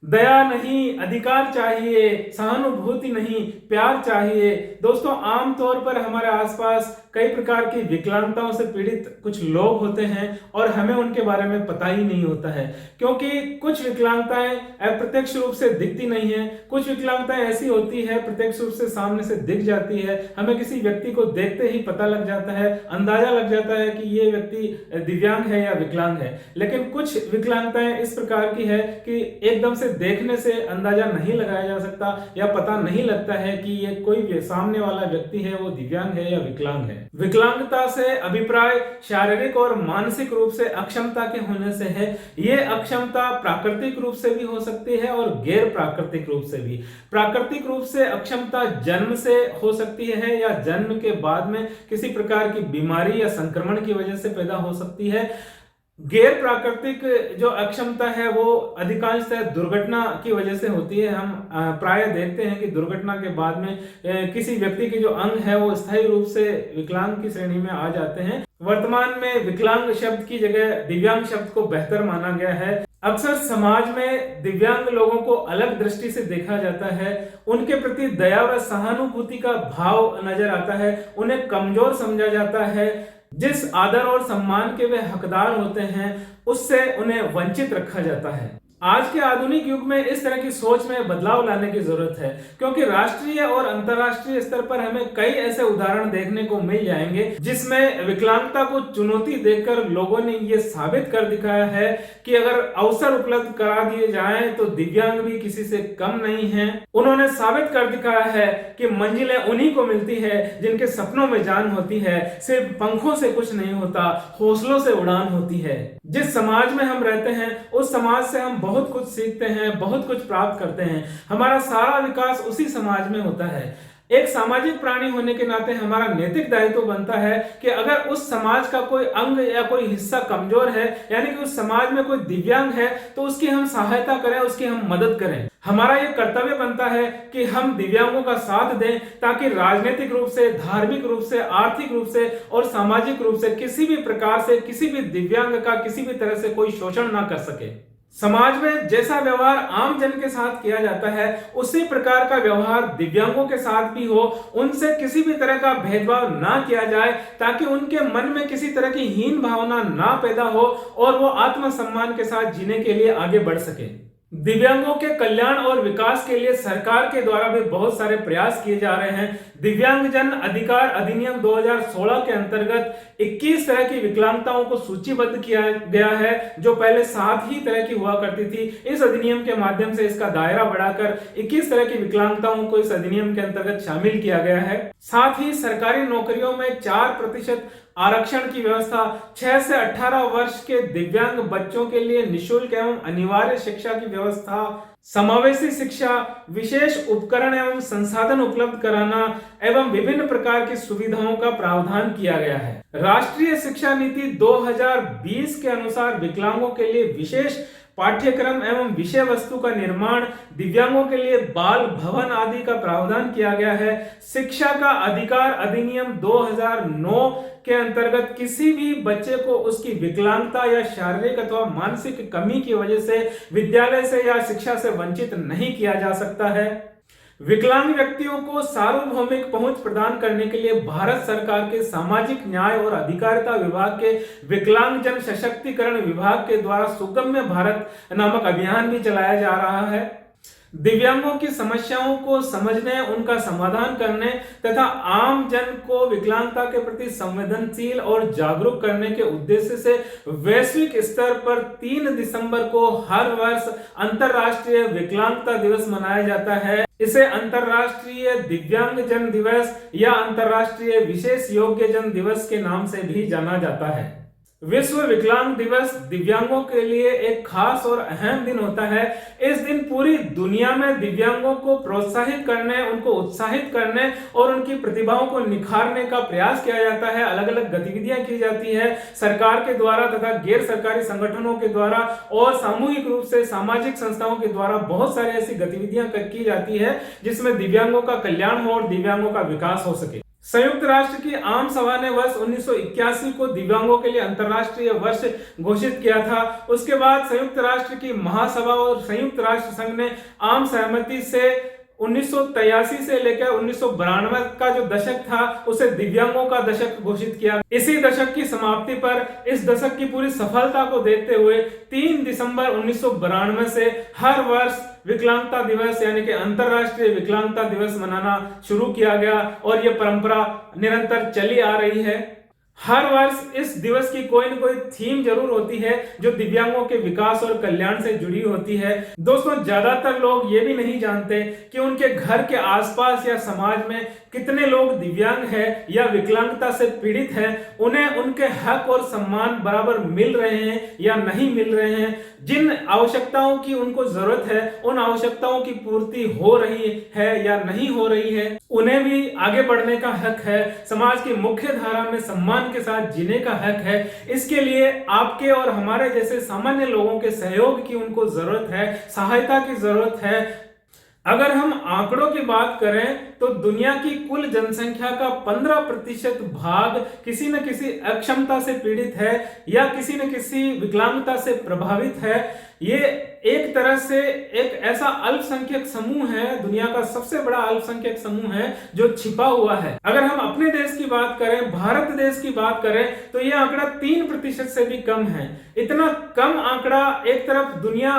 दया नहीं, अधिकार चाहिए, सहानुभूति नहीं, प्यार चाहिए। दोस्तों, आमतौर पर हमारे आसपास कई प्रकार की विकलांगताओं से पीड़ित कुछ लोग होते हैं और हमें उनके बारे में पता ही नहीं होता है, क्योंकि कुछ विकलांगताएं अप्रत्यक्ष रूप से दिखती नहीं है। कुछ विकलांगताएं ऐसी होती है प्रत्यक्ष रूप से सामने से दिख जाती है, हमें किसी व्यक्ति को देखते ही पता लग जाता है, अंदाजा लग जाता है कि ये व्यक्ति दिव्यांग है या विकलांग है। लेकिन कुछ विकलांगताएं इस प्रकार की है कि एकदम से देखने से अंदाजा नहीं लगाया जा सकता या पता नहीं लगता है कि ये कोई सामने वाला व्यक्ति है वो दिव्यांग है या विकलांग है। विकलांगता से अभिप्राय शारीरिक और मानसिक रूप से अक्षमता के होने से है। ये अक्षमता प्राकृतिक रूप से भी हो सकती है और गैर प्राकृतिक रूप से भी। प्राकृतिक रूप से अक्षमता जन्म से हो सकती है या जन्म के बाद में किसी प्रकार की बीमारी या संक्रमण की वजह से पैदा हो सकती है। गैर प्राकृतिक जो अक्षमता है वो अधिकांशतः दुर्घटना की वजह से होती है। हम प्राय देखते हैं कि दुर्घटना के बाद में किसी व्यक्ति के जो अंग है वो स्थायी रूप से विकलांग की श्रेणी में आ जाते हैं। वर्तमान में विकलांग शब्द की जगह दिव्यांग शब्द को बेहतर माना गया है। अक्सर समाज में दिव्यांग लोगों को अलग दृष्टि से देखा जाता है, उनके प्रति दया व सहानुभूति का भाव नजर आता है, उन्हें कमजोर समझा जाता है। जिस आदर और सम्मान के वे हकदार होते हैं उससे उन्हें वंचित रखा जाता है। आज के आधुनिक युग में इस तरह की सोच में बदलाव लाने की जरूरत है, क्योंकि राष्ट्रीय और अंतर्राष्ट्रीय स्तर पर हमें कई ऐसे उदाहरण देखने को मिल जाएंगे जिसमें विकलांगता को चुनौती देकर लोगों ने ये साबित कर दिखाया है कि अगर अवसर उपलब्ध करा दिए जाएं तो दिव्यांग भी किसी से कम नहीं है। उन्होंने साबित कर दिखाया है कि मंजिलें उन्हीं को मिलती है जिनके सपनों में जान होती है। सिर्फ पंखों से कुछ नहीं होता, हौसलों से उड़ान होती है। जिस समाज में हम रहते हैं उस समाज से हम बहुत कुछ सीखते हैं, बहुत कुछ प्राप्त करते हैं। हमारा सारा विकास उसी समाज में होता है। एक सामाजिक प्राणी होने के नाते हमारा नैतिक दायित्व बनता है कि अगर उस समाज का कोई अंग या कोई हिस्सा कमजोर है, यानी कि उस समाज में कोई दिव्यांग है, तो उसकी हम सहायता करें, उसकी हम मदद करें। हमारा ये कर्तव्य बनता है कि हम दिव्यांगों का साथ दें ताकि राजनीतिक रूप से, धार्मिक रूप से, आर्थिक रूप से और सामाजिक रूप से किसी भी प्रकार से किसी भी दिव्यांग का किसी भी तरह से कोई शोषण ना कर सके। समाज में जैसा व्यवहार आम जन के साथ किया जाता है उसी प्रकार का व्यवहार दिव्यांगों के साथ भी हो। उनसे किसी भी तरह का भेदभाव ना किया जाए ताकि उनके मन में किसी तरह की हीन भावना ना पैदा हो और वो आत्मसम्मान के साथ जीने के लिए आगे बढ़ सके। दिव्यांगों के कल्याण और विकास के लिए सरकार के द्वारा भी बहुत सारे प्रयास किए जा रहे हैं। दिव्यांगजन अधिकार अधिनियम 2016 के अंतर्गत 21 तरह की विकलांगताओं को सूचीबद्ध किया गया है, जो पहले 7 ही तरह की हुआ करती थी। इस अधिनियम के माध्यम से इसका दायरा बढ़ाकर 21 तरह की विकलांगताओं को इस अधिनियम के अंतर्गत शामिल किया गया है। साथ ही सरकारी नौकरियों में 4% आरक्षण की व्यवस्था, 6 से 18 वर्ष के दिव्यांग बच्चों के लिए निःशुल्क एवं अनिवार्य शिक्षा की व्यवस्था, समावेशी शिक्षा, विशेष उपकरण एवं संसाधन उपलब्ध कराना एवं विभिन्न प्रकार की सुविधाओं का प्रावधान किया गया है। राष्ट्रीय शिक्षा नीति 2020 के अनुसार विकलांगों के लिए विशेष पाठ्यक्रम एवं विषय वस्तु का निर्माण, दिव्यांगों के लिए बाल भवन आदि का प्रावधान किया गया है। शिक्षा का अधिकार अधिनियम 2009 के अंतर्गत किसी भी बच्चे को उसकी विकलांगता या शारीरिक अथवा मानसिक कमी की वजह से विद्यालय से या शिक्षा से वंचित नहीं किया जा सकता है। विकलांग व्यक्तियों को सार्वभौमिक पहुंच प्रदान करने के लिए भारत सरकार के सामाजिक न्याय और अधिकारिता विभाग के विकलांगजन सशक्तिकरण विभाग के द्वारा सुगम्य भारत नामक अभियान भी चलाया जा रहा है। दिव्यांगों की समस्याओं को समझने, उनका समाधान करने तथा आम जन को विकलांगता के प्रति संवेदनशील और जागरूक करने के उद्देश्य से वैश्विक स्तर पर 3 दिसंबर को हर वर्ष अंतर्राष्ट्रीय विकलांगता दिवस मनाया जाता है। इसे अंतर्राष्ट्रीय दिव्यांग जन दिवस या अंतर्राष्ट्रीय विशेष योग्य जन दिवस के नाम से भी जाना जाता है। विश्व विकलांग दिवस दिव्यांगों के लिए एक खास और अहम दिन होता है। इस दिन पूरी दुनिया में दिव्यांगों को प्रोत्साहित करने, उनको उत्साहित करने और उनकी प्रतिभाओं को निखारने का प्रयास किया जाता है। अलग अलग गतिविधियां की जाती है सरकार के द्वारा तथा गैर सरकारी संगठनों के द्वारा और सामूहिक रूप से सामाजिक संस्थाओं के द्वारा बहुत सारी ऐसी गतिविधियां की जाती है जिसमें दिव्यांगों का कल्याण हो और दिव्यांगों का विकास हो सके। संयुक्त राष्ट्र की आम सभा ने वर्ष 1981 को दिव्यांगों के लिए अंतर्राष्ट्रीय वर्ष घोषित किया था। उसके बाद संयुक्त राष्ट्र की महासभा और संयुक्त राष्ट्र संघ ने आम सहमति से 1983 से लेकर 1992 का जो दशक था उसे दिव्यांगों का दशक घोषित किया। इसी दशक की समाप्ति पर इस दशक की पूरी सफलता को देखते हुए 3 दिसंबर 1992 से हर वर्ष विकलांगता दिवस यानी कि अंतरराष्ट्रीय विकलांगता दिवस मनाना शुरू किया गया और यह परंपरा निरंतर चली आ रही है। हर वर्ष इस दिवस की कोई न कोई थीम जरूर होती है जो दिव्यांगों के विकास और कल्याण से जुड़ी होती है। दोस्तों, ज्यादातर लोग ये भी नहीं जानते कि उनके घर के आसपास या समाज में कितने लोग दिव्यांग हैं या विकलांगता से पीड़ित हैं, उन्हें उनके हक और सम्मान बराबर मिल रहे हैं या नहीं मिल रहे हैं, जिन आवश्यकताओं की उनको जरूरत है उन आवश्यकताओं की पूर्ति हो रही है या नहीं हो रही है, उन्हें भी आगे बढ़ने का हक है, समाज की मुख्य धारा में सम्मान के साथ जीने का हक है। इसके लिए आपके और हमारे जैसे सामान्य लोगों के सहयोग की उनको जरूरत है, सहायता की जरूरत है। अगर हम आंकड़ों की बात करें तो दुनिया की कुल जनसंख्या का 15% भाग किसी न किसी अक्षमता से पीड़ित है या किसी न किसी विकलांगता से प्रभावित है। ये एक तरह से एक ऐसा अल्पसंख्यक समूह है, दुनिया का सबसे बड़ा अल्पसंख्यक समूह है जो छिपा हुआ है। अगर हम अपने देश की बात करें, भारत देश की बात करें तो यह आंकड़ा 3% से भी कम है। इतना कम आंकड़ा, एक तरफ दुनिया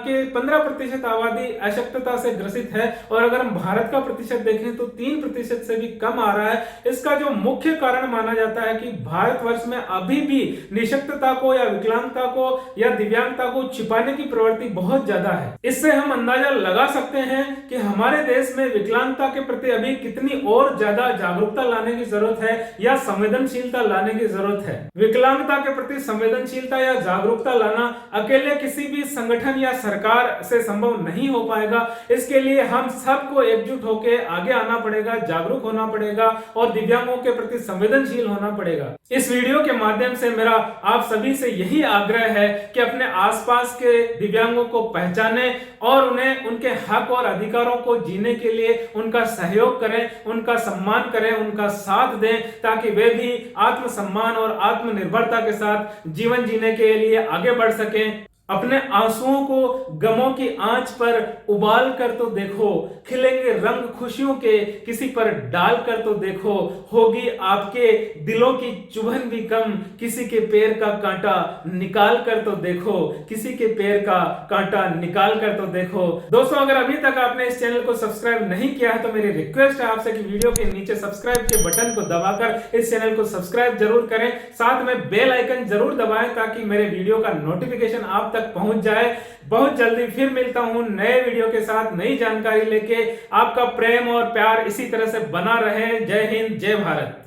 के 15% आबादी अशक्तता से ग्रसित है और अगर हम भारत का प्रतिशत देखें तो 3% से भी कम आ रहा है। इसका जो मुख्य कारण माना जाता है कि भारतवर्ष में अभी भी निशक्तता को या विकलांगता को या दिव्यांगता को छिपाने की प्रवृत्ति बहुत ज्यादा है। इससे हम अंदाजा लगा सकते हैं कि हमारे देश में विकलांगता के प्रति अभी कितनी और ज्यादा जागरूकता लाने की जरूरत है या संवेदनशीलता लाने की जरूरत है। विकलांगता के प्रति संवेदनशीलता या जागरूकता लाना अकेले किसी भी संगठन या सरकार से संभव नहीं हो पाएगा। इसके लिए हम सबको एकजुट होकर आगे आना पड़ेगा, जागरूक होना पड़ेगा और दिव्यांगों के प्रति संवेदनशील होना पड़ेगा। इस वीडियो के माध्यम से मेरा आप सभी से यही आग्रह है कि अपने आसपास के दिव्यांगों को पहचानें और उन्हें उनके हक और अधिकारों को जीने के लिए उनका सहयोग करें, उनका सम्मान करें, उनका साथ दें ताकि वे भी आत्मसम्मान और आत्मनिर्भरता के साथ जीवन जीने के लिए आगे बढ़ सकें। अपने आंसुओं को गमों की आंच पर उबाल कर तो देखो, खिलेंगे रंग खुशियों के किसी पर डाल कर तो देखो, होगी आपके दिलों की चुभन भी कम, किसी के पैर का कांटा निकाल कर तो देखो, किसी के पैर का कांटा निकाल कर तो देखो। दोस्तों, अगर अभी तक आपने इस चैनल को सब्सक्राइब नहीं किया है तो मेरी रिक्वेस्ट है आपसे कि वीडियो के नीचे सब्सक्राइब के बटन को दबाकर इस चैनल को सब्सक्राइब जरूर करें, साथ में बेल आइकन जरूर दबाएं ताकि मेरे वीडियो का नोटिफिकेशन आप तक पहुंच जाए। बहुत जल्दी फिर मिलता हूं नए वीडियो के साथ, नई जानकारी लेके। आपका प्रेम और प्यार इसी तरह से बना रहे। जय हिंद, जय भारत।